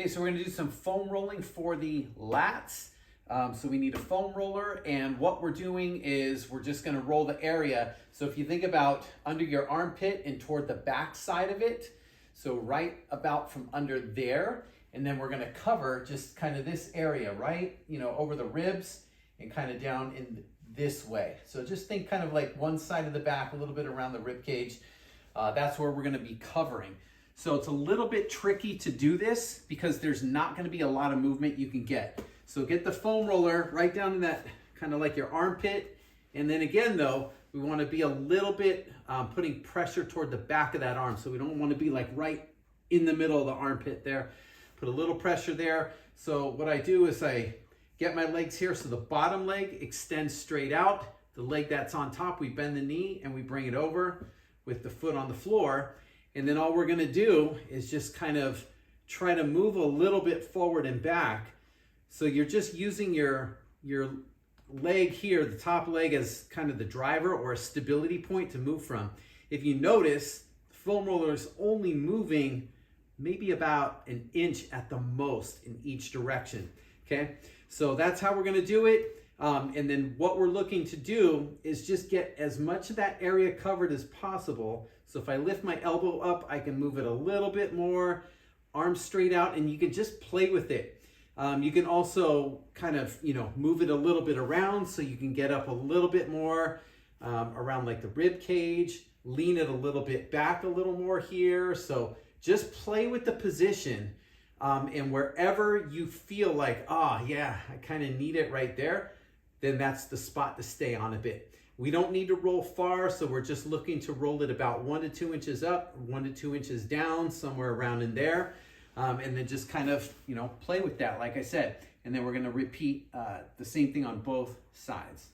Okay, so we're gonna do some foam rolling for the lats. So we need a foam roller, and what we're doing is we're just gonna roll the area. So if you think about under your armpit and toward the back side of it, so right about from under there, and then we're gonna cover just kind of this area, right? Over the ribs and kind of down in this way. So just think kind of like one side of the back, a little bit around the rib cage. That's where we're gonna be covering. So it's a little bit tricky to do this because there's not gonna be a lot of movement you can get. So get the foam roller right down in that kind of like your armpit. And then again though, we wanna be a little bit putting pressure toward the back of that arm. So we don't wanna be like right in the middle of the armpit there. Put a little pressure there. So what I do is I get my legs here so the bottom leg extends straight out. The leg that's on top, we bend the knee and we bring it over with the foot on the floor. And then all we're gonna do is just kind of try to move a little bit forward and back. So you're just using your leg here, the top leg, as kind of the driver or a stability point to move from. If you notice, the foam roller is only moving maybe about an inch at the most in each direction, okay? So that's how we're gonna do it. And then what we're looking to do is just get as much of that area covered as possible. So if I lift my elbow up, I can move it a little bit more, arms straight out, and you can just play with it. You can also kind of, move it a little bit around so you can get up a little bit more around like the rib cage, lean it a little bit back a little more here. So just play with the position, and wherever you feel like, yeah, I kind of need it right there, then that's the spot to stay on a bit. We don't need to roll far, so we're just looking to roll it about 1 to 2 inches up, 1 to 2 inches down, somewhere around in there, and then just kind of, play with that, like I said. And then we're gonna repeat the same thing on both sides.